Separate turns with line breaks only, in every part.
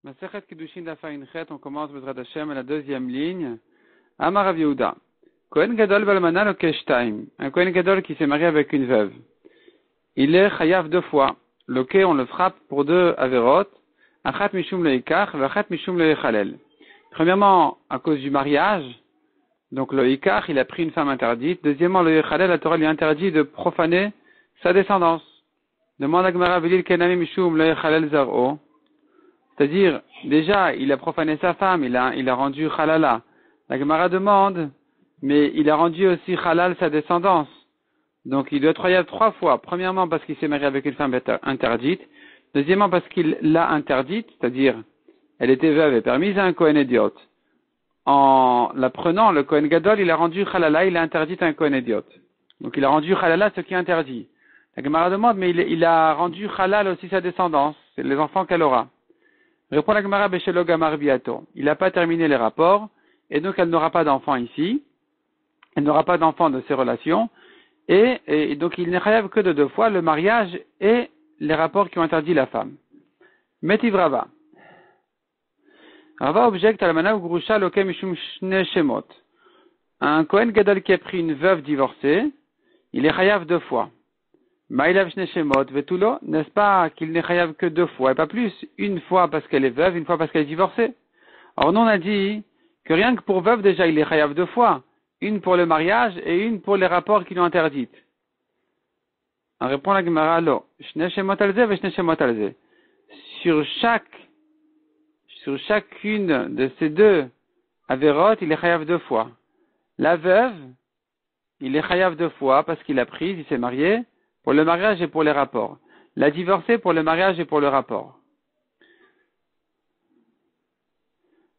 Masechet Kiddushin Dafayin Chet, on commence Bezrat Hashem à la deuxième ligne. Amar Rav Yehuda. Kohen Gadol Balmana Lokeshtaim. Un Kohen Gadol qui s'est marié avec une veuve. Il est chayav deux fois. Loke, on le frappe pour deux averot. Achat Mishum le Ikach, Vachat Mishum le Echalel. Premièrement, à cause du mariage. Donc le Ikach, il a pris une femme interdite. Deuxièmement, le Echalel, la Torah lui interdit de profaner sa descendance. Demande à Gemara Velil Kenami Mishum le Echalel Zar'o. C'est-à-dire, déjà, il a profané sa femme, il a rendu halala. La Gemara demande, mais il a rendu aussi halal sa descendance. Donc, il doit être royal trois fois. Premièrement, parce qu'il s'est marié avec une femme interdite. Deuxièmement, parce qu'il l'a interdite, c'est-à-dire, elle était veuve et permise à un Kohen Idiot. En la prenant, le Kohen Gadol, il a rendu halala, il a interdit à un Kohen Idiot. Donc, il a rendu halala ce qui est interdit. La Gemara demande, mais il a rendu halal aussi sa descendance. C'est les enfants qu'elle aura. Répond la Gemara Beshelo Gamar Biato. Il n'a pas terminé les rapports, et donc elle n'aura pas d'enfant ici. Elle n'aura pas d'enfant de ses relations, et donc il n'est chayav que de deux fois, le mariage et les rapports qui ont interdit la femme. Metiv Rava. Rava objecte à la mana Grusha Loke Mishum Shne Shemot. Un Kohen Gadol qui a pris une veuve divorcée, il est chayav deux fois. Maïlav Shne Shemot Vetulo, n'est-ce pas qu'il n'est chayav que deux fois et pas plus, une fois parce qu'elle est veuve, une fois parce qu'elle est divorcée. Or nous on a dit que rien que pour veuve déjà il est chayav deux fois, une pour le mariage et une pour les rapports qui l'ont interdite. On répond la Gemara lo, Shne Shemot Alze ve Shne Shemot Alze. Sur chacune de ces deux avérotes, il est chayav deux fois. La veuve, il est chayav deux fois parce qu'il a pris, il s'est marié, pour le mariage et pour les rapports. La divorcée pour le mariage et pour le rapport.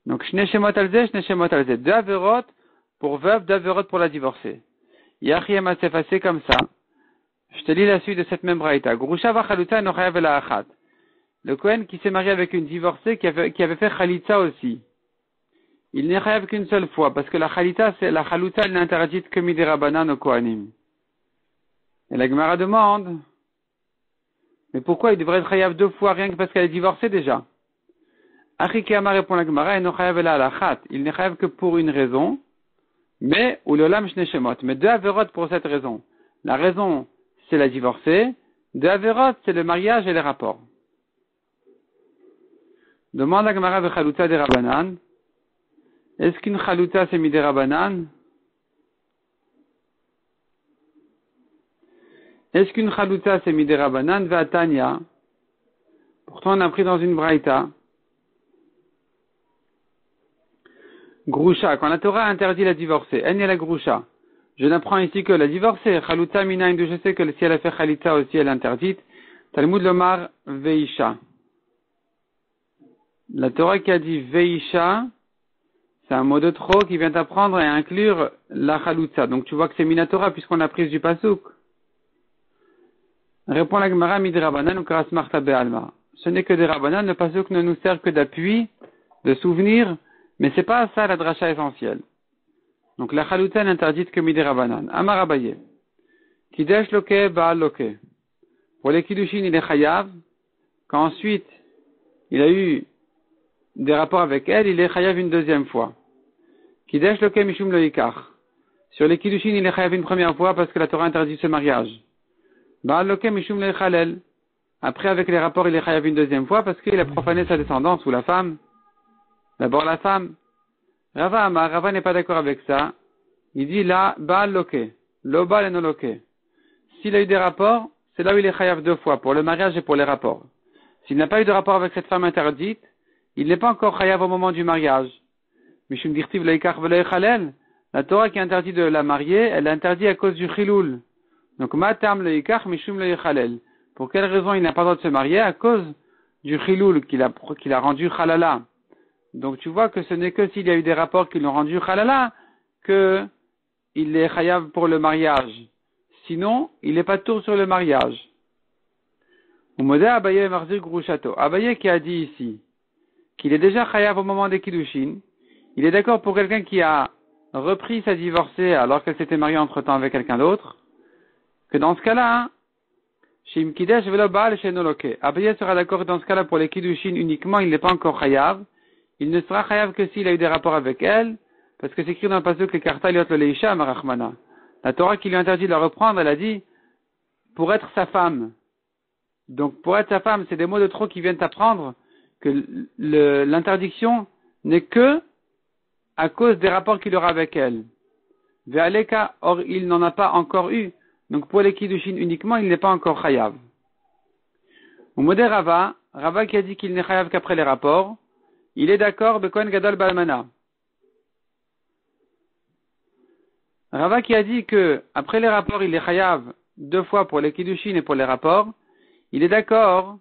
Donc, Shne Shemot Alze, Shne Shemot Alze. Deux averot pour veuve, deux averot pour la divorcée. Yachiem a s'effacé comme ça. Je te lis la suite de cette même braïta. Grusha va chaluta no chayav la achat. Le Kohen qui s'est marié avec une divorcée qui avait fait chalitza aussi. Il n'est chayav qu'une seule fois, parce que la chalitza, la chaluta, elle n'est interdite que midera banan au Kohanim. Et la Gemara demande, mais pourquoi il devrait être chayav deux fois rien que parce qu'elle est divorcée déjà? Achikeyama répond la Gemara, et no chayav la alachat. Il n'est chayav que pour une raison, mais ou l'olam shne shemot. Mais deux averot pour cette raison. La raison, c'est la divorcée. Deux averot, c'est le mariage et les rapports. Demande la Gemara ve chaluta de Rabanan. Est-ce qu'une chaluta c'est mi de Rabanan? Est-ce qu'une chaluta c'est midé Rabanan ve'atanya? Pourtant on a pris dans une braïta. Grusha, quand la Torah interdit la divorcée, elle n'est la grusha. Je n'apprends ici que la divorcée, chaluta minayin, je sais que si elle a fait chalitza aussi elle est interdite. Talmud lomar veisha. La Torah qui a dit veisha, c'est un mot de trop qui vient apprendre et inclure la chaluta. Donc tu vois que c'est minatora puisqu'on a pris du pasuk. Répond la Gemara mid Rabanan ou Karas Marta Be'alma. Ce n'est que des Rabanan, le pasuk ne nous sert que d'appui, de souvenir, mais c'est pas ça la dracha essentielle. Donc la chaluta n'est interdite que mid Rabanan. Amar Abaye. Kidesh loke ba'al loke. Pour les kiddushin il est chayav. Quand ensuite il a eu des rapports avec elle, il est chayav une deuxième fois. Kidesh loke mishum lo ikach. Sur les kiddushin il est chayav une première fois parce que la Torah interdit ce mariage. Après, avec les rapports, il est chayav une deuxième fois parce qu'il a profané sa descendance ou la femme. D'abord la femme. Rava n'est pas d'accord avec ça. Il dit là, Baal loke. Lo Baal et no loke. S'il a eu des rapports, c'est là où il est chayav deux fois, pour le mariage et pour les rapports. S'il n'a pas eu de rapport avec cette femme interdite, il n'est pas encore chayav au moment du mariage. Mishum dirtiv leikach velo echalel. La Torah qui interdit de la marier, elle l'interdit à cause du chilul. Donc, matam le ikach mishum le yechalel. Pour quelle raison il n'a pas le droit de se marier? À cause du chilul qu'il a rendu halala. Donc, tu vois que ce n'est que s'il y a eu des rapports qui l'ont rendu halala que il est chayav pour le mariage. Sinon, il n'est pas tour sur le mariage. Umoda Abaye Marzur Grushato. Abaye qui a dit ici qu'il est déjà chayav au moment des kiddushin. Il est d'accord pour quelqu'un qui a repris sa divorcée alors qu'elle s'était mariée entre temps avec quelqu'un d'autre. Que dans ce cas-là, Shim Kidesh velo Baal Sheino Loke. Abaye sera d'accord dans ce cas-là pour les Kiddushin uniquement, il n'est pas encore chayav. Il ne sera chayav que s'il a eu des rapports avec elle, parce que c'est écrit dans le pasuk le Karta Liot le Leisha Marachmana. La Torah qui lui interdit de la reprendre, elle a dit, pour être sa femme. Donc, pour être sa femme, c'est des mots de trop qui viennent apprendre que l'interdiction n'est que à cause des rapports qu'il aura avec elle. Ve'aleka, or, il n'en a pas encore eu. Donc, pour les Kiddushin uniquement, il n'est pas encore chayav. Au modé Rava qui a dit qu'il n'est chayav qu'après les rapports, il est d'accord, Bekohen Gadol Balmana. Rava qui a dit que, après les rapports, il est chayav 2 fois pour les Kiddushin et pour les rapports, il est d'accord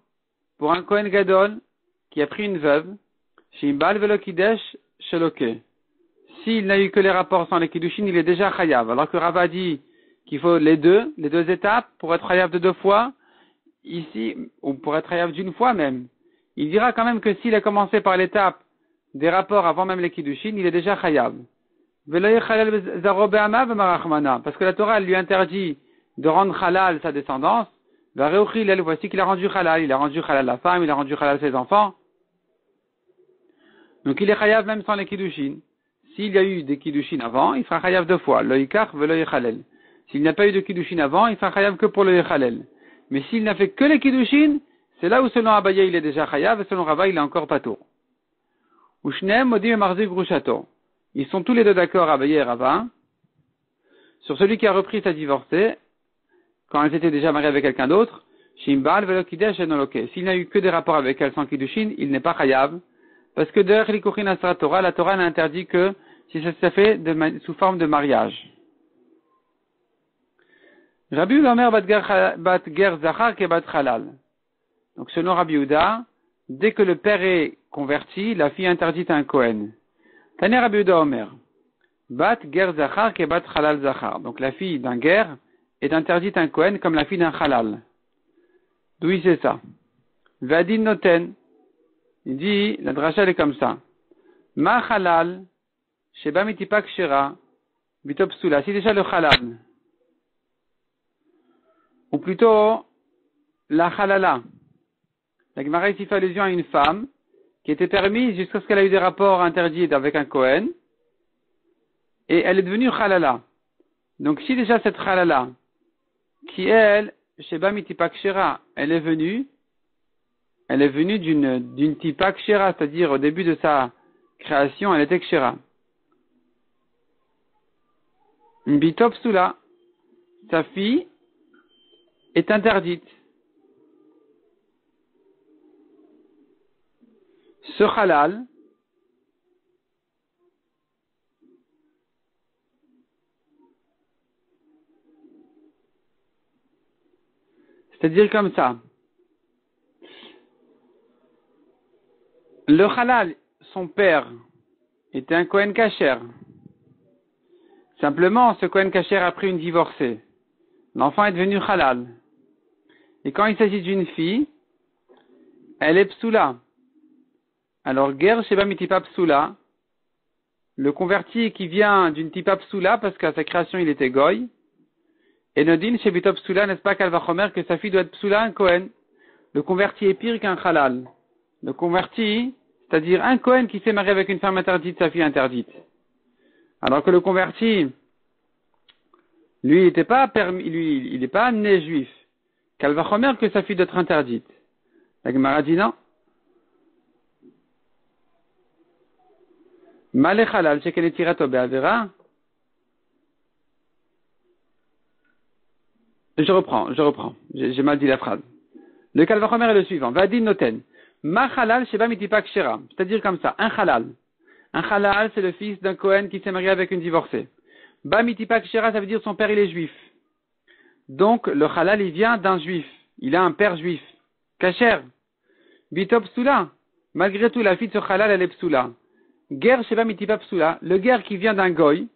pour un Kohen Gadol qui a pris une veuve, Shimbal Velo Kidesh Sheloke. S'il n'a eu que les rapports sans les Kiddushin, il est déjà chayav. Alors que Rava dit qu'il faut les deux étapes pour être chayav de 2 fois, ici, ou pour être chayav d'1 fois même. Il dira quand même que s'il a commencé par l'étape des rapports avant même les Kiddushin, il est déjà chayav. Parce que la Torah lui interdit de rendre halal sa descendance. Voici qu'il a rendu halal. Il a rendu halal la femme, il a rendu halal ses enfants. Donc il est chayav même sans les Kiddushin. S'il y a eu des Kiddushin avant, il sera chayav 2 fois. Lo yikach velo yechalel. S'il n'y a pas eu de Kiddushin avant, il sera chayav que pour le yechalel. Mais s'il n'a fait que les Kiddushin, c'est là où selon Abaye il est déjà chayav et selon Rava il est encore pato. Ushneem modim et marzik grushato. Ils sont tous les deux d'accord, Abaye et Rava, sur celui qui a repris sa divorcée, quand elle s'était déjà mariée avec quelqu'un d'autre, Shimbal velo kidesh enoloke. S'il n'a eu que des rapports avec elle sans Kiddushin, il n'est pas chayav, parce que derrière l'ikouchin asra Torah, la Torah n'a interdit que si ça se fait sous forme de mariage. Rabbi Omer bat ger zachar ke bat halal. Donc selon Rabbi Yehuda, dès que le père est converti, la fille interdite à un Kohen. Tane Rabbi Yehuda Omer, bat ger zachar ke bat halal zachar. Donc la fille d'un ger est interdite à un Kohen comme la fille d'un halal. D'où il sait ça? Vadin noten. Il dit, la dracha elle est comme ça. Ma halal, sheba mitipak shera, bitop sula. Si déjà le halal, ou plutôt la halala. La Gemara ici fait allusion à une femme qui était permise jusqu'à ce qu'elle ait eu des rapports interdits avec un Kohen, et elle est devenue halala. Donc si déjà cette halala, qui elle, sheba mitipak shera, elle est venue d'une tipa kshera, c'est-à-dire au début de sa création, elle était kshera. Bitop sula, sa fille est interdite. Ce halal, c'est-à-dire comme ça. Le halal, son père, était un Kohen Kasher. Simplement, ce Kohen Kasher a pris une divorcée. L'enfant est devenu halal. Et quand il s'agit d'une fille, elle est psoula. Alors, ger sheba mitipa psoula, le converti qui vient d'une tipa psoula, parce qu'à sa création il était goy, et nodin shebitop psoula, n'est-ce pas qu'elle va chomer que sa fille doit être psoula, un Kohen. Le converti est pire qu'un halal. Le converti, c'est-à-dire un Kohen qui s'est marié avec une femme interdite, sa fille interdite. Alors que le converti, lui, il n'était pas il n'est pas né juif. Qu'elle va chomer que sa fille doit être interdite. La Gemara dit non. Malé halal, c'est qu'elle est tirée au be'avera. Je reprends. J'ai mal dit la phrase. Le Kalvachomer est le suivant. Vadin noten. Ma halal sheba mitipa kshera. C'est-à-dire comme ça. Un halal. Un halal, c'est le fils d'un Kohen qui s'est marié avec une divorcée. Ba mitipa kshera, ça veut dire son père il est juif. Donc, le halal, il vient d'un juif. Il a un père juif. Kasher. Bitop psula. Malgré tout, la fille de ce halal, elle est psula. Ger sheba mitipa psula. Le ger qui vient d'un goy.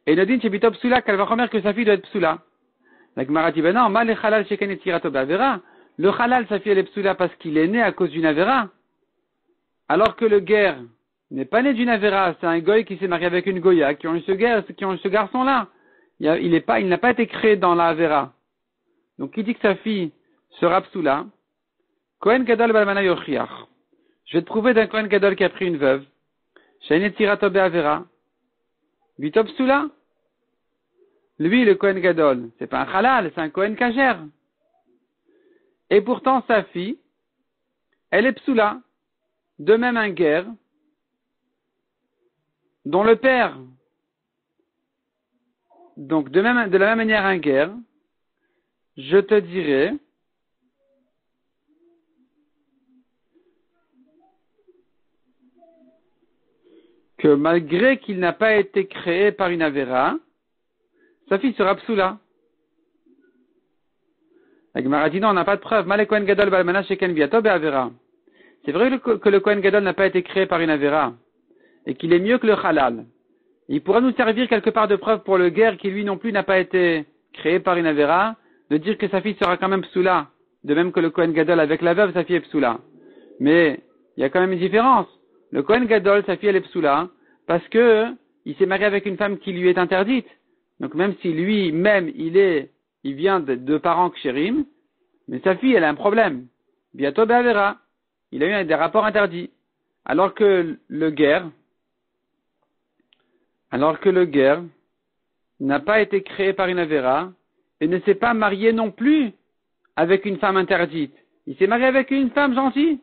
Et Nodin shebitop psula, Kalvachomer que sa fille doit être psula. La Gemara dit, ben non, mal le halal sheken et tirato b'avera. Le halal, sa fille, elle est psoula parce qu'il est né à cause d'une avera. Alors que le guerre n'est pas né d'une avera, c'est un goy qui s'est marié avec une goya, qui ont eu ce garçon-là. Il n'a pas été créé dans la avera. Donc, qui dit que sa fille, sera psoula. Kohen Gadol Balmana Yochiach. Je vais te prouver d'un Kohen Gadol qui a pris une veuve. Shenet Tirato Be'avera. Vito psoula. Lui, le Kohen Gadol, c'est pas un halal, c'est un Kohen Kager. Et pourtant, sa fille, elle est psoula. De même un guerre, dont le père, donc de la même manière un guerre, je te dirais que malgré qu'il n'a pas été créé par une avéra, sa fille sera psoula. La Gemara dit non, on n'a pas de preuve. Malé Kohen Gadol Balmana Sheken Biato Be'avera. C'est vrai que le Kohen Gadol n'a pas été créé par une avéra et qu'il est mieux que le halal. Il pourra nous servir quelque part de preuve pour le guerre qui lui non plus n'a pas été créé par une avéra, de dire que sa fille sera quand même psoula. De même que le Kohen Gadol avec la veuve, sa fille est psoula. Mais il y a quand même une différence. Le Kohen Gadol, sa fille elle est psoula parce que il s'est marié avec une femme qui lui est interdite. Donc même si lui-même il vient de parents kshérim, mais sa fille elle a un problème. Biato be'avera. Il a eu des rapports interdits. Alors que le guerre n'a pas été créé par une avéra et ne s'est pas marié non plus avec une femme interdite. Il s'est marié avec une femme gentille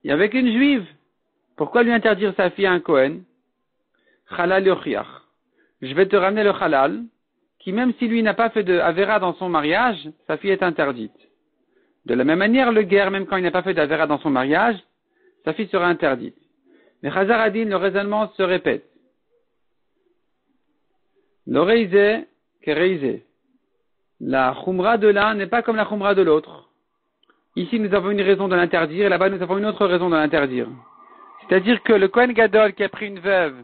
et avec une juive. Pourquoi lui interdire sa fille à un Kohen? Halal yochiach. Je vais te ramener le halal, qui même si lui n'a pas fait de avéra dans son mariage, sa fille est interdite. De la même manière, le guerre, même quand il n'a pas fait d'avéra dans son mariage, sa fille sera interdite. Mais Chazar a dit, le raisonnement se répète. L'oreizé, kereizé. La chumra de l'un n'est pas comme la chumra de l'autre. Ici, nous avons une raison de l'interdire, et là-bas, nous avons une autre raison de l'interdire. C'est-à-dire que le Kohen Gadol qui a pris une veuve,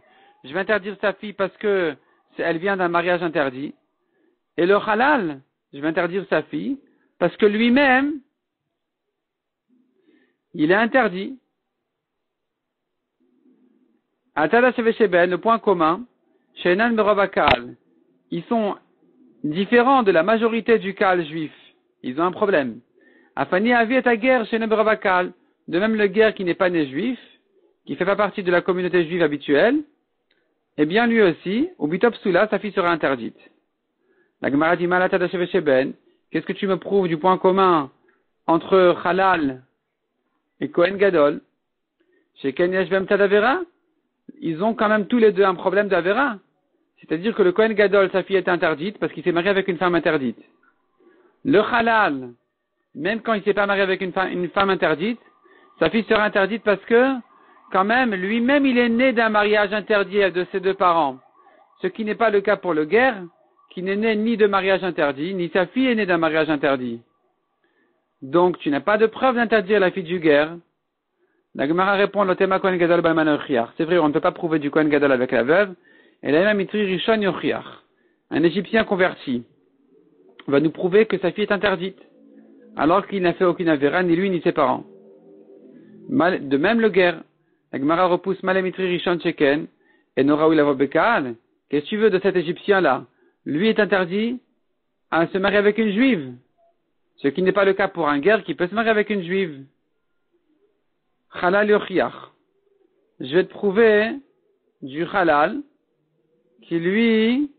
je vais interdire sa fille parce que elle vient d'un mariage interdit. Et le halal, je vais interdire sa fille parce que lui-même, il est interdit. Atada Shevesheben, le point commun, Shenan Merovakal, ils sont différents de la majorité du Kaal juif. Ils ont un problème. Afani Avi et Aguer Shenan Merovakal, de même le guerre qui n'est pas né juif, qui ne fait pas partie de la communauté juive habituelle, eh bien lui aussi, au Bitop Soula, sa fille sera interdite. La Gemara dit Malatada Shevesheben, qu'est-ce que tu me prouves du point commun entre Halal et Kohen Gadol? Chez Ken Yeshvem Tadavera, ils ont quand même tous les deux un problème d'Avera. C'est-à-dire que le Kohen Gadol, sa fille est interdite parce qu'il s'est marié avec une femme interdite. Le Halal, même quand il s'est pas marié avec une femme interdite, sa fille sera interdite parce que, quand même, lui-même, il est né d'un mariage interdit de ses deux parents. Ce qui n'est pas le cas pour le guerre, qui n'est né ni de mariage interdit, ni sa fille est née d'un mariage interdit. Donc, tu n'as pas de preuve d'interdire la fille du guerre. La Gemara répond, l'otema Kohen Gadol Balman Yochiach. C'est vrai, on ne peut pas prouver du Kohen Gadol avec la veuve. Et la même Mitri Rishon Yochiach. Un Égyptien converti va nous prouver que sa fille est interdite, alors qu'il n'a fait aucune avéra, ni lui, ni ses parents. De même le guerre. La Gemara repousse Malemitri Rishon Sheken, et Nora Ulavo Bekaal. Qu'est-ce que tu veux de cet Égyptien-là? Lui est interdit à se marier avec une juive. Ce qui n'est pas le cas pour un guerre qui peut se marier avec une juive. Halal yochiach. Je vais te prouver du halal qui lui,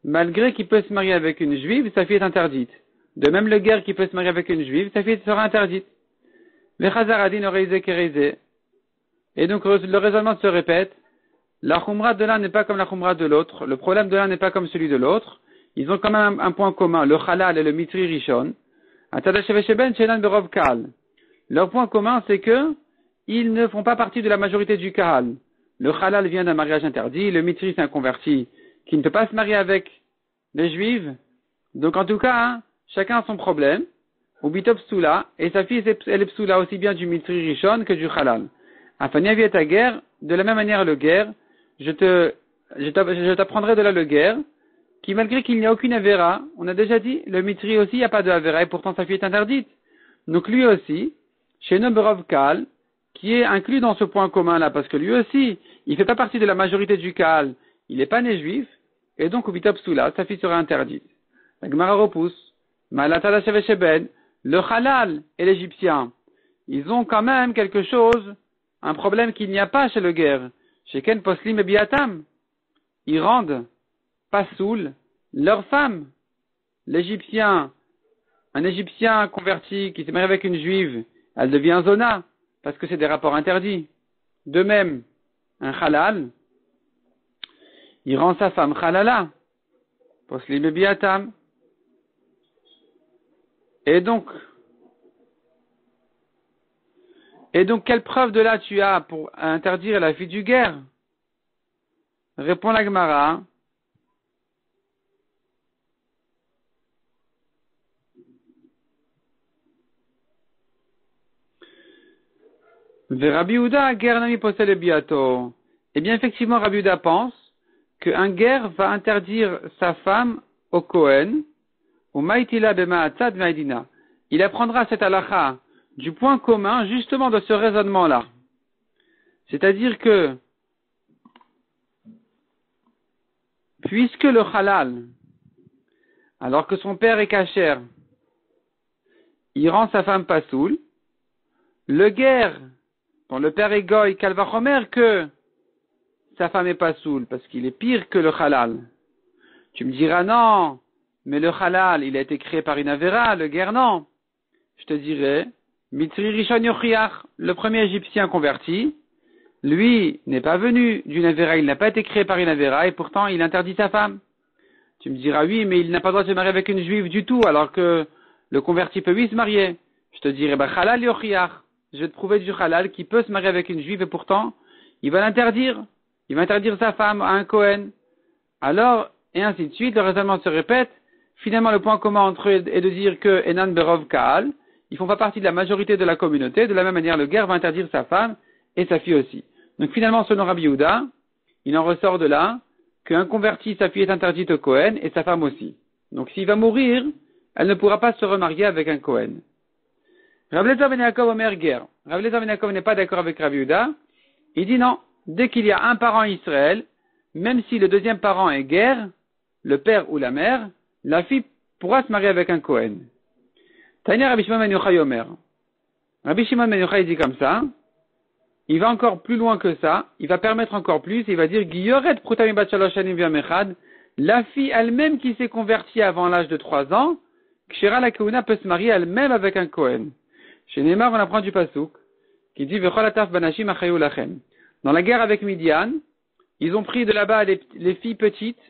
malgré qu'il peut se marier avec une juive, sa fille est interdite. De même le guerre qui peut se marier avec une juive, sa fille sera interdite. Le chazaradin oreizé kereizé. Et donc le raisonnement se répète. La khumra de l'un n'est pas comme la khumra de l'autre. Le problème de l'un n'est pas comme celui de l'autre. Ils ont quand même un point commun, le halal et le mitri rishon. Leur point commun, c'est que ils ne font pas partie de la majorité du kahal. Le halal vient d'un mariage interdit, le mitri c'est un converti qui ne peut pas se marier avec les juifs. Donc en tout cas, chacun a son problème. Ou bitop psoula, et sa fille elle est psoula aussi bien du mitri rishon que du halal. Afania vient ta guerre, de la même manière le guerre, je t'apprendrai de là le guerre, qui malgré qu'il n'y a aucune avéra, on a déjà dit, le mitri aussi, il n'y a pas de avéra, et pourtant sa fille est interdite. Donc lui aussi, chez Noberov Kaal, qui est inclus dans ce point commun-là, parce que lui aussi, il ne fait pas partie de la majorité du Kaal, il n'est pas né juif, et donc au Bitop Soula, sa fille sera interdite. La Gemara repousse, Malatada Shevesheben, le halal et l'égyptien, ils ont quand même quelque chose, un problème qu'il n'y a pas chez le guerre. Chez Ken Poslim et Biatam, ils rendent pasoul leur femme. L'Égyptien, un Égyptien converti qui s'est marié avec une Juive, elle devient zona, parce que c'est des rapports interdits. De même, un halal, il rend sa femme halala, poslim et biatam. Et donc, quelle preuve de là tu as pour interdire la fille du guerre? Répond la Gemara. Rabbi Yehuda, guerre nami possède le biato. Eh bien, effectivement, Rabbi Yehuda pense qu'un guerre va interdire sa femme au Kohen, au maïtila bema'atzad maïdina. Il apprendra cette halakha du point commun, justement, de ce raisonnement-là. C'est-à-dire que, puisque le halal, alors que son père est kasher, il rend sa femme pasoul, le guerre, dont le père est goy, kalvachomer, que sa femme est pasoul, parce qu'il est pire que le halal. Tu me diras non, mais le halal, il a été créé par une avera, le guerre non. Je te dirais, Mitri Rishon Yochiach, le premier Égyptien converti, lui n'est pas venu d'une avera, il n'a pas été créé par une avera, et pourtant il interdit sa femme. Tu me diras oui, mais il n'a pas le droit de se marier avec une juive du tout, alors que le converti peut oui se marier. Je te dirais, halal Yochiach, je vais te prouver du halal qui peut se marier avec une juive, et pourtant, il va l'interdire. Il va interdire sa femme à un Kohen. Alors, et ainsi de suite, le raisonnement se répète. Finalement, le point commun entre eux est de dire que Enan Berov Kaal, ils font pas partie de la majorité de la communauté. De la même manière, le guerre va interdire sa femme et sa fille aussi. Donc finalement, selon Rabbi Yehuda, il en ressort de là qu'un converti, sa fille est interdite au Kohen et sa femme aussi. Donc s'il va mourir, elle ne pourra pas se remarier avec un Kohen. Rav Lezer ben Yaakov Omer guerre. Rav Lezer ben Yaakov n'est pas d'accord avec Rabbi Yehuda. Il dit non. Dès qu'il y a un parent Israël, même si le deuxième parent est guerre, le père ou la mère, la fille pourra se marier avec un Kohen. Tanya Rabbi Shimon ben Yochai Omer. Rabbi Shimon ben Yochai dit comme ça, il va encore plus loin que ça, il va permettre encore plus, il va dire Giyoret Prutami bat shalosh shanim v'yamechad, la fille elle-même qui s'est convertie avant l'âge de 3 ans, Kshera la Keuna peut se marier elle-même avec un Kohen. Chez Neymar, on apprend du Pasuk, qui dit V'chol ataf banashim achayu lachem. Dans la guerre avec Midian, ils ont pris de là-bas les filles petites,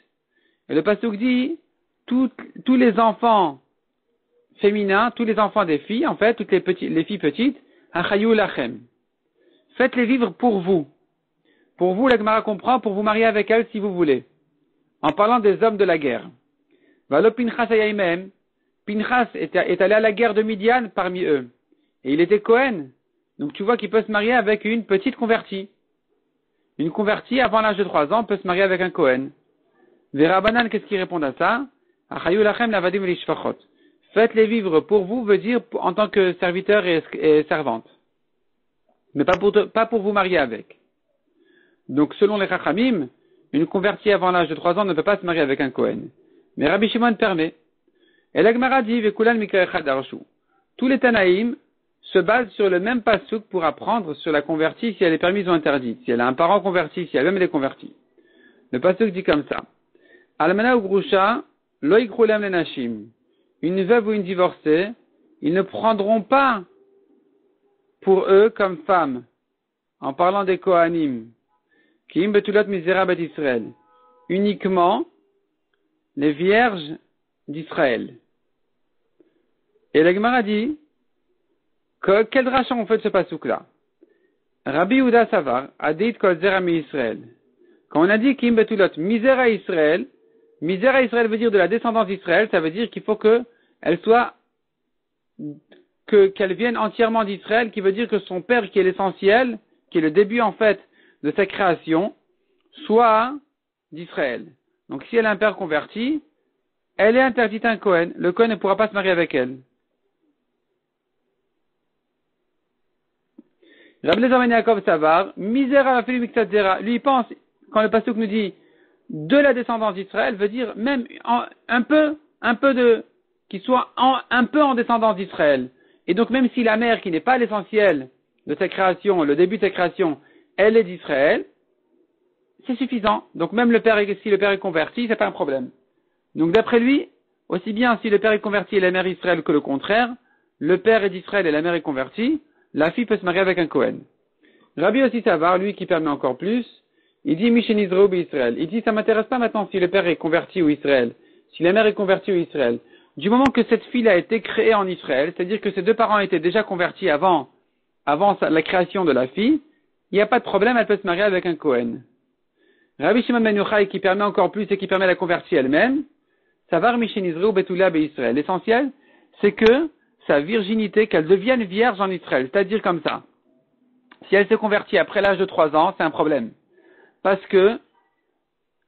et le Pasuk dit, tous les enfants féminins, tous les enfants des filles, en fait, toutes les filles petites, achayu lachem. Faites-les vivre pour vous. Pour vous, la Gemara comprend, pour vous marier avec elles si vous voulez. En parlant des hommes de la guerre. Valo Pinchas ayaimem. Pinchas est allé à la guerre de Midian parmi eux. Et il était Kohen. Donc tu vois qu'il peut se marier avec une petite convertie. Une convertie avant l'âge de 3 ans peut se marier avec un Kohen. Verabanan, qu'est-ce qu'il répond à ça? Achayu lachem lavadim elishfachot. Faites-les vivre pour vous veut dire en tant que serviteur et servante. Mais pas pour vous marier avec. Donc selon les Chachamim, une convertie avant l'âge de 3 ans ne peut pas se marier avec un Kohen. Mais Rabbi Shimon permet. Et la Gemara dit Vekulan Mikra Echad Arshu. Tous les Tanaïm se basent sur le même pasuk pour apprendre sur la convertie si elle est permise ou interdite, si elle a un parent converti, si elle-même est convertie. Le pasuk dit comme ça. Almana ou Grusha, lo yikrulem lenashim. Une veuve ou une divorcée, ils ne prendront pas pour eux comme femmes, en parlant des Kohanim, Kim betulot misérable d'Israël, uniquement les vierges d'Israël. Et la Gemara dit, quel rachat on fait de ce pasouk-là? Rabbi Yehuda Savar a dit kol zerami Israël. Quand on a dit Kim betulot misère à Israël veut dire de la descendance d'Israël, ça veut dire qu'il faut qu'elle soit, qu'elle vienne entièrement d'Israël, qui veut dire que son père, qui est l'essentiel, qui est le début en fait de sa création, soit d'Israël. Donc si elle a un père converti, elle est interdite à un Kohen. Le Kohen ne pourra pas se marier avec elle. Rabbi Lezer ben Yaakov Savar, misère à la fille Miktatzera. Lui il pense, quand le pasuk nous dit de la descendance d'Israël, veut dire même un peu de qui soit un peu en descendance d'Israël. Et donc même si la mère, qui n'est pas l'essentiel de sa création, le début de sa création, elle est d'Israël, c'est suffisant. Donc même si le père est converti, c'est pas un problème. Donc d'après lui, aussi bien si le père est converti et la mère Israël que le contraire, le père est d'Israël et la mère est convertie, la fille peut se marier avec un Kohen. Rabbi aussi Savar, lui qui permet encore plus, il dit Mishen Israël ou Israël. Il dit ça m'intéresse pas maintenant si le père est converti ou Israël, si la mère est convertie ou Israël. Du moment que cette fille a été créée en Israël, c'est-à-dire que ses deux parents étaient déjà convertis avant la création de la fille, il n'y a pas de problème, elle peut se marier avec un Kohen. Rabbi Shimon ben Yochai qui permet encore plus et qui permet la convertie elle-même, Savar Mishen Israël ou Betula be Israël. L'essentiel, c'est que sa virginité, qu'elle devienne vierge en Israël, c'est-à-dire comme ça. Si elle se convertit après l'âge de 3 ans, c'est un problème. Parce que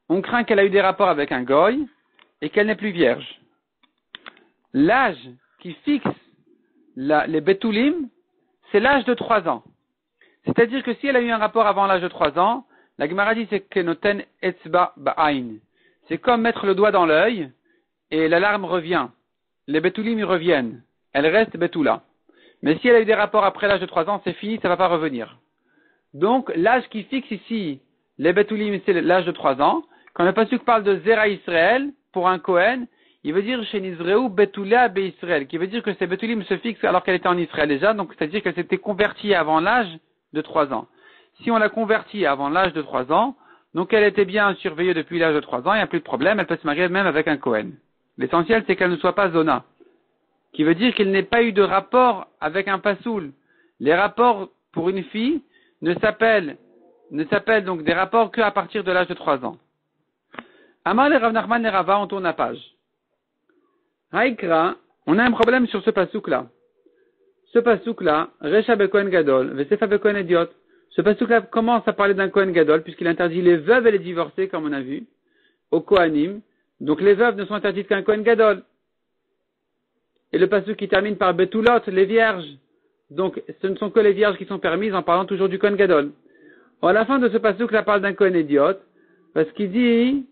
on craint qu'elle a eu des rapports avec un goy et qu'elle n'est plus vierge. L'âge qui fixe les betulim, c'est l'âge de 3 ans. C'est-à-dire que si elle a eu un rapport avant l'âge de 3 ans, la Gemara dit c'est kenoten etzba ba'ain. C'est comme mettre le doigt dans l'œil et l'alarme revient. Les betulim y reviennent. Elle reste betula. Mais si elle a eu des rapports après l'âge de 3 ans, c'est fini, ça ne va pas revenir. Donc, l'âge qui fixe ici les betulim, c'est l'âge de 3 ans. Quand le pasuk parle de Zera Israël, pour un Kohen, il veut dire chez Nizreu betula be Israël, qui veut dire que ces betulim se fixent alors qu'elle était en Israël déjà, donc c'est-à-dire qu'elle s'était convertie avant l'âge de 3 ans. Si on l'a convertie avant l'âge de 3 ans, donc elle était bien surveillée depuis l'âge de 3 ans, il n'y a plus de problème, elle peut se marier même avec un Kohen. L'essentiel, c'est qu'elle ne soit pas zona, qui veut dire qu'il n'ait pas eu de rapport avec un pasoul. Les rapports pour une fille ne s'appellent donc des rapports qu'à partir de l'âge de 3 ans. Amar le Rav Nachman le Rava, on tourne la page. Haïkra, on a un problème sur ce pasouk-là. Ce pasouk-là, Recha be Kohen Gadol, Vesefa be Kohen Idiot. Ce pasouk-là commence à parler d'un Kohen Gadol, puisqu'il interdit les veuves et les divorcés, comme on a vu, au Kohanim. Donc les veuves ne sont interdites qu'un Kohen Gadol. Et le pasouk qui termine par Betulot, les vierges. Donc ce ne sont que les vierges qui sont permises en parlant toujours du Kohen Gadol. À la fin de ce pasouk-là parle d'un Kohen Idiot, parce qu'il dit,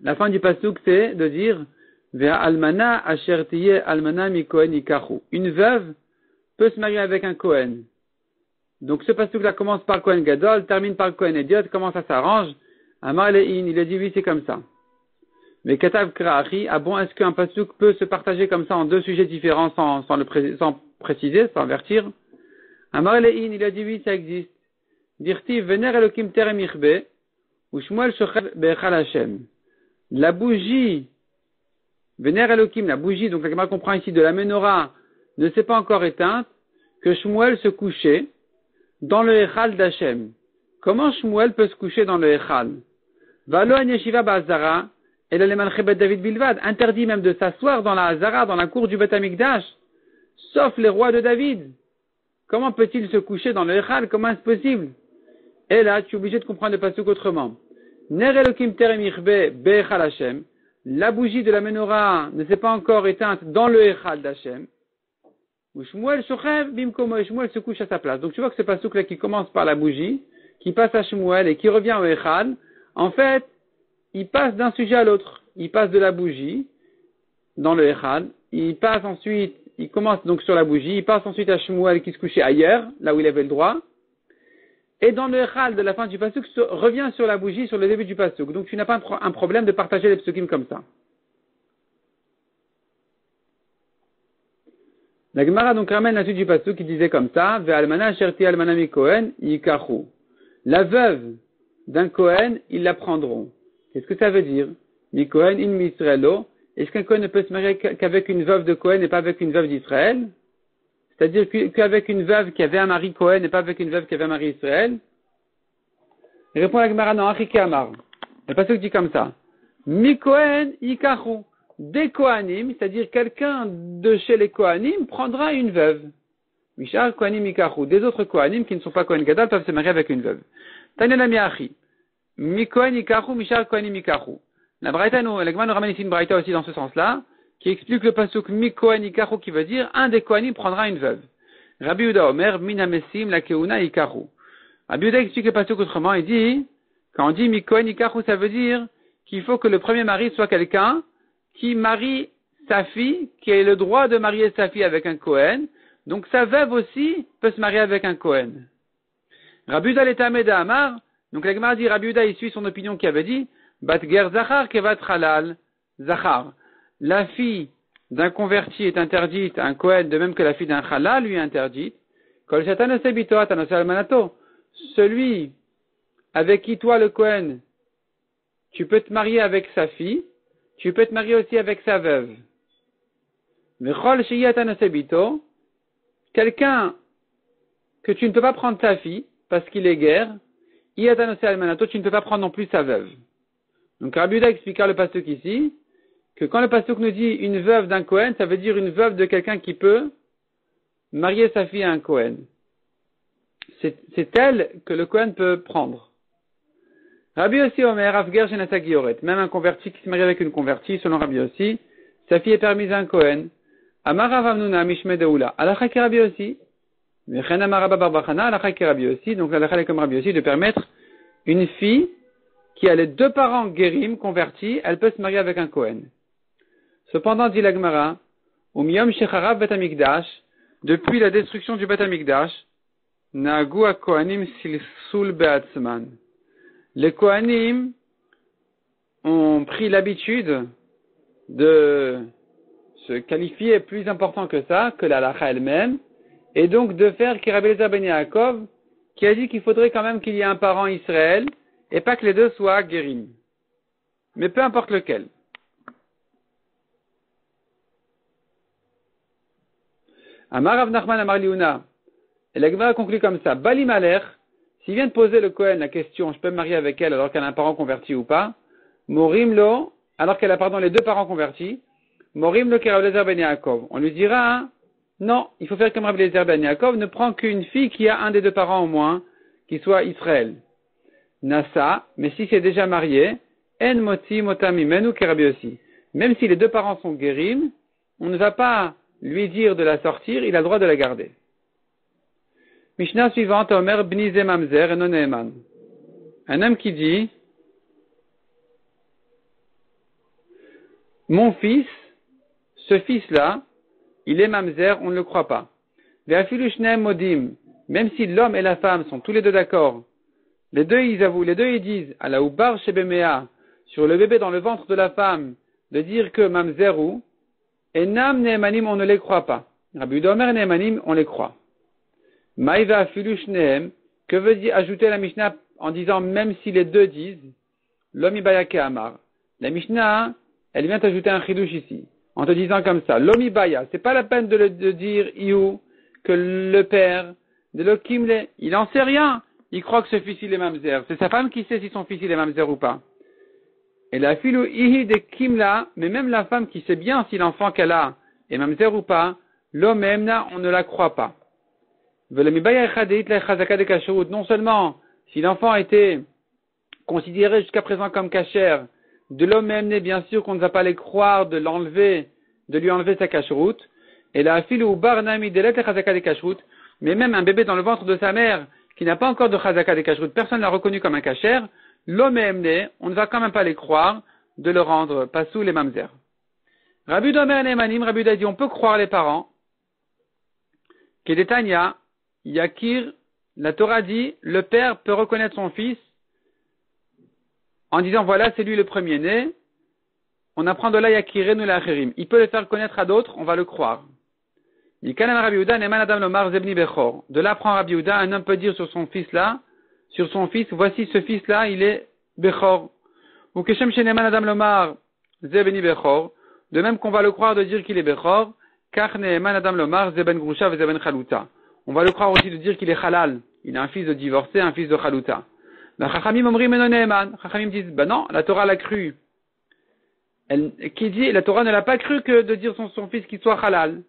la fin du pasouk c'est de dire, Ve'a almana asher tiye almana mi Kohen ikachu. Une veuve peut se marier avec un Kohen. Donc ce pasouk-là commence par Kohen Gadol, termine par Kohen Idiot, comment ça s'arrange? Amar le'in, il a dit oui, c'est comme ça. Mais Katav Kra'achi, ah bon, est-ce qu'un pasouk peut se partager comme ça en deux sujets différents sans préciser, sans avertir? Amar le'in, il a dit oui, ça existe. Dirtiv vener elokim terem ichbe, ou shmuel shochev be'echal Hashem. La bougie, vener elokim, la bougie, donc la Gemara comprend ici de la menorah, ne s'est pas encore éteinte, que Shmuel se couchait dans le echal d'Hashem. Comment Shmuel peut se coucher dans le echal? Valo an yeshiva ba'azara, et le leman chebet David bilvad, interdit même de s'asseoir dans la Hazara, dans la cour du Beth Amikdash, sauf les rois de David. Comment peut-il se coucher dans le Echal? Comment est-ce possible? Et là, tu es obligé de comprendre le pasuk autrement. Ner Elokim terem ichbe be'echal Hashem. La bougie de la menorah ne s'est pas encore éteinte dans le Echal d'Hashem. Ou Shmuel shochev bimkomo, et Shmuel se couche à sa place. Donc tu vois que ce pasuk-là qui commence par la bougie, qui passe à Shmuel et qui revient au Echal, en fait, il passe d'un sujet à l'autre. Il passe de la bougie dans le Echal, il passe ensuite, il commence donc sur la bougie, il passe ensuite à Shmuel qui se couchait ailleurs, là où il avait le droit, et dans le Echal de la fin du pasuk revient sur la bougie, sur le début du pasuk. Donc tu n'as pas un problème de partager les psukim comme ça. La Gemara donc ramène la suite du pasuk qui disait comme ça, Ve'almana sherti almana mi Kohen yikachu. La veuve d'un Kohen, ils la prendront. Qu'est-ce que ça veut dire? Mi Kohen in mi Israëlo. Est-ce qu'un Kohen ne peut se marier qu'avec une veuve de Kohen et pas avec une veuve d'Israël? C'est-à-dire qu'avec une veuve qui avait un mari Kohen et pas avec une veuve qui avait un mari Israël? Il répond à la Gemara, non, Achike Amar. Le pasuk dit comme ça. Mi Kohen yikachu. Des Kohanim, c'est-à-dire quelqu'un de chez les Kohanim, prendra une veuve. Mishar Kohanim yikachu. Des autres Kohanim qui ne sont pas Kohen Gadol peuvent se marier avec une veuve. Tanya la miachi. Mi Kohen yikachu, Mishar Kohanim yikachu. La Gemara nous ramène ici une braïta aussi dans ce sens-là, qui explique le pasuk Mi Kohen yikachu, qui veut dire un des Kohanim prendra une veuve. Rabbi Yehuda Omer, Min hamesim la keuna yikachu. Rabbi Yehuda explique le pasuk autrement, il dit, quand on dit Mi Kohen yikachu, ça veut dire qu'il faut que le premier mari soit quelqu'un qui marie sa fille, qui a le droit de marier sa fille avec un Kohen, donc sa veuve aussi peut se marier avec un Kohen. Rabbi Yehuda l'Etameh Amar, donc la Gemara dit Rabbi Yehuda, il suit son opinion qui avait dit Bat ger zachar kevat halal zachar. La fille d'un converti est interdite à un Kohen, de même que la fille d'un halal lui est interdite. Kol shatan sebito atanos almanato. Celui avec qui toi le Kohen, tu peux te marier avec sa fille, tu peux te marier aussi avec sa veuve. Vechol sheyatan sebito. Quelqu'un que tu ne peux pas prendre sa fille parce qu'il est guerre, iatanos almanato, tu ne peux pas prendre non plus sa veuve. Donc Rabbi Yehuda expliqua le pasuk ici, que quand le pasuk nous dit une veuve d'un Kohen, ça veut dire une veuve de quelqu'un qui peut marier sa fille à un Kohen. C'est elle que le Kohen peut prendre. Rabbi Yossi Omer, Afger Shenasa Gioret, même un converti qui se marie avec une convertie, selon Rabbi Yossi, sa fille est permise à un Kohen. Amar Rav Hamnuna Mishme Deoula, Alacha ki Rabbi Yossi. Mechen Amar Rabba bar Bachana, Alacha ki Rabbi Yossi, donc l'Alacha est comme Rabbi Yossi, de permettre une fille qui a les deux parents guérim, convertis, elle peut se marier avec un Kohen. Cependant, dit la Gemara, Umiyom Shecharav Bet Hamikdash, depuis la destruction du Bet Hamikdash, Nagu HaKohanim Silsul Be'atzman. Les Kohanim ont pris l'habitude de se qualifier plus important que ça, que la halakha elle-même, et donc de faire Rabbi Eliezer ben Yaakov, qui a dit qu'il faudrait quand même qu'il y ait un parent Israël, et pas que les deux soient guérim. Mais peu importe lequel. Amar Rav Nachman Amar Liuna. Et la Gemara conclut comme ça. Bali Maler, s'il vient de poser le Kohen la question, je peux me marier avec elle alors qu'elle a un parent converti ou pas, Morim lo, alors qu'elle a, les deux parents convertis, Morim lo ki Rabbi Eliezer ben Yaakov. On lui dira, hein, non, il faut faire comme Rabbi Eliezer ben Yaakov, ne prend qu'une fille qui a un des deux parents au moins, qui soit Israël. Nasa, mais si c'est déjà marié, En moti motami menu ki Rabbi Yossi. Même si les deux parents sont guérim, on ne va pas lui dire de la sortir, il a le droit de la garder. Mishnah suivante, Omer bni ze mamzer et non ne'eman. Un homme qui dit, mon fils, ce fils-là, il est mamzer, on ne le croit pas. Ve'afilu shneim modim, même si l'homme et la femme sont tous les deux d'accord, les deux ils avouent, les deux ils disent, à la oubar shebemea, sur le bébé dans le ventre de la femme, de dire que mamzeru, et nam ne'emanim, on ne les croit pas. Rabbi Yehuda Omer ne'emanim, on les croit. Maïva afilu shneim, que veut dire ajouter la Mishnah en disant même si les deux disent, l'homme ibaya amar. La Mishnah, elle vient ajouter un chidouche ici, en te disant comme ça, l'homme ibaya, c'est pas la peine de dire iou, que le père de l'okimle, il n'en sait rien, il croit que ce fils il est mamzer. C'est sa femme qui sait si son fils il est mamzer ou pas. Et la filu ihi de kimla, mais même la femme qui sait bien si l'enfant qu'elle a est mamzer ou pas, l'homme emna, on ne la croit pas. Non seulement si l'enfant a été considéré jusqu'à présent comme cachère, de l'homme emné, bien sûr qu'on ne va pas les croire de l'enlever, de lui enlever sa cacheroute. Et la filu barnami de l'être chazaka de cacheroute, mais même un bébé dans le ventre de sa mère qui n'a pas encore de chazaka de cacheroute, personne ne l'a reconnu comme un cachère, l'homme est emné, on ne va quand même pas les croire de le rendre passou les mamzer. Rabbi Domer Nemanim, Rabbi Yehuda dit on peut croire les parents. Kedetania, Yakir, la Torah dit le père peut reconnaître son fils en disant voilà c'est lui le premier-né. On apprend de là Yakirenu la Acherim. Il peut le faire connaître à d'autres, on va le croire. De là apprend Rabbi Yehuda, un homme peut dire sur son fils là, sur son fils, voici ce fils là, il est Bechor. Ou Keshem Sheneman Adam Lomar, Zebeni Bechor. De même qu'on va le croire de dire qu'il est Bechor, Kach Neeman Adam Lomar, Zeben Grusha, Zeben Chaluta. On va le croire aussi de dire qu'il est Halal. Il a un fils de divorcé, un fils de Chaluta. La Chachamim Omri Menon Neeman. Chachamim disent, ben non, la Torah l'a cru. Qui dit, la Torah ne l'a pas cru que de dire son fils qu'il soit Halal.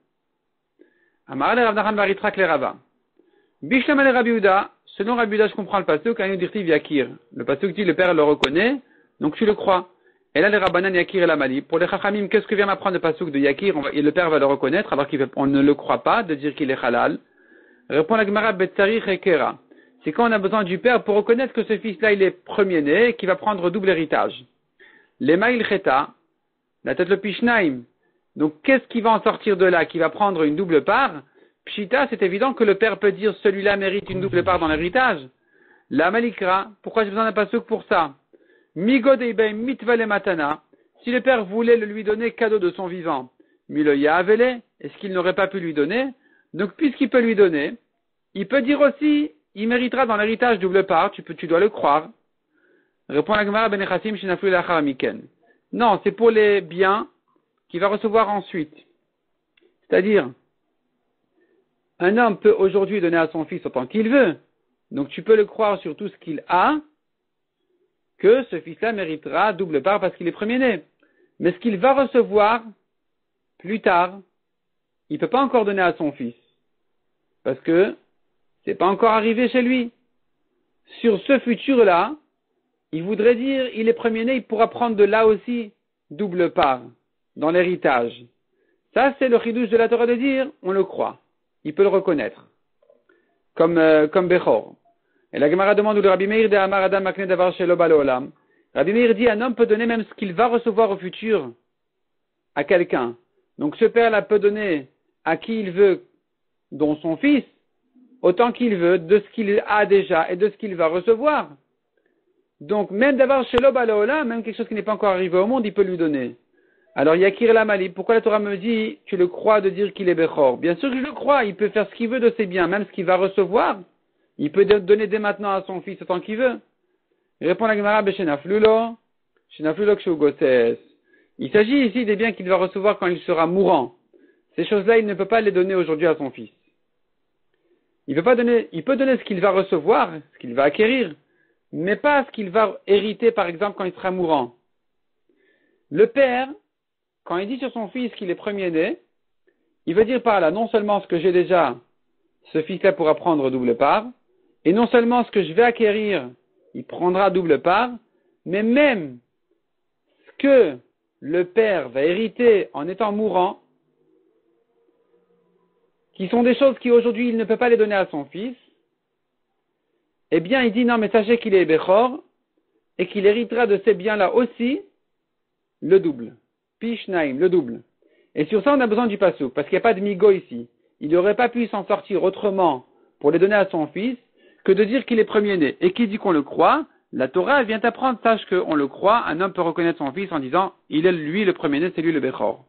Amar le Rav Nachman Baritrak le Rava. Bishlam le Rabbi Yehuda, selon Rabbi Yehuda, je comprends le pasuk, Anu Dirtiv Yakir. Le pasuk dit, le père le reconnaît, donc tu le crois. Et là, les Rabbanan Yakir et la Mali. Pour les Chachamim, qu'est-ce que vient m'apprendre le pasuk de Yakir? Et le père va le reconnaître, alors qu'on ne le croit pas, de dire qu'il est Halal. Répond la Gemara Betzarich et Kera. C'est quand on a besoin du père pour reconnaître que ce fils-là, il est premier-né, et qu'il va prendre double héritage. Les Maïl Cheta, la tête le Pishnaim. Donc, qu'est-ce qui va en sortir de là, qui va prendre une double part? Pshita, c'est évident que le père peut dire celui-là mérite une double part dans l'héritage. La Malikra, pourquoi j'ai besoin d'un pasouk pour ça? Migo deibei mitva le matana, si le père voulait le lui donner cadeau de son vivant, miloya avele, est-ce qu'il n'aurait pas pu lui donner? Donc, puisqu'il peut lui donner, il peut dire aussi, il méritera dans l'héritage double part, tu dois le croire. Répond la Gemara ben Echassim shenaflu lachar miken. Non, c'est pour les biens qu'il va recevoir ensuite. C'est-à-dire, un homme peut aujourd'hui donner à son fils autant qu'il veut. Donc tu peux le croire sur tout ce qu'il a, que ce fils-là méritera double part parce qu'il est premier-né. Mais ce qu'il va recevoir plus tard, il ne peut pas encore donner à son fils. Parce que c'est pas encore arrivé chez lui. Sur ce futur-là, il voudrait dire, il est premier-né, il pourra prendre de là aussi double part dans l'héritage. Ça, c'est le chidouche de la Torah de dire, on le croit. Il peut le reconnaître. Comme Bechor. Et la Gemara demande où le Rabbi Meir de Amar Adam Makne Davar Shelo Ba Leolam. Rabbi Meir dit, un homme peut donner même ce qu'il va recevoir au futur à quelqu'un. Donc ce père-là peut donner à qui il veut, dont son fils, autant qu'il veut, de ce qu'il a déjà et de ce qu'il va recevoir. Donc même Davar Shelo Ba Leolam, même quelque chose qui n'est pas encore arrivé au monde, il peut lui donner. Alors, Yakir la Mali, pourquoi la Torah me dit, tu le crois de dire qu'il est Bechor? Bien sûr que je le crois, il peut faire ce qu'il veut de ses biens, même ce qu'il va recevoir, il peut donner dès maintenant à son fils autant qu'il veut. Il répond la Gemara, Shenaflulo Kshu Goses. Il s'agit ici des biens qu'il va recevoir quand il sera mourant. Ces choses-là, il ne peut pas les donner aujourd'hui à son fils. Il peut donner ce qu'il va recevoir, ce qu'il va acquérir, mais pas ce qu'il va hériter, par exemple, quand il sera mourant. Le père, quand il dit sur son fils qu'il est premier-né, il veut dire par là, non seulement ce que j'ai déjà, ce fils-là pourra prendre double part, et non seulement ce que je vais acquérir, il prendra double part, mais même ce que le père va hériter en étant mourant, qui sont des choses qu'aujourd'hui il ne peut pas les donner à son fils, eh bien il dit non mais sachez qu'il est Bechor, et qu'il héritera de ces biens-là aussi le double. Pishnaim, le double. Et sur ça, on a besoin du pasouk, parce qu'il n'y a pas de migo ici. Il n'aurait pas pu s'en sortir autrement pour les donner à son fils que de dire qu'il est premier-né. Et qui dit qu'on le croit, la Torah vient apprendre, sache qu'on le croit, un homme peut reconnaître son fils en disant, il est lui le premier-né, c'est lui le Bechor.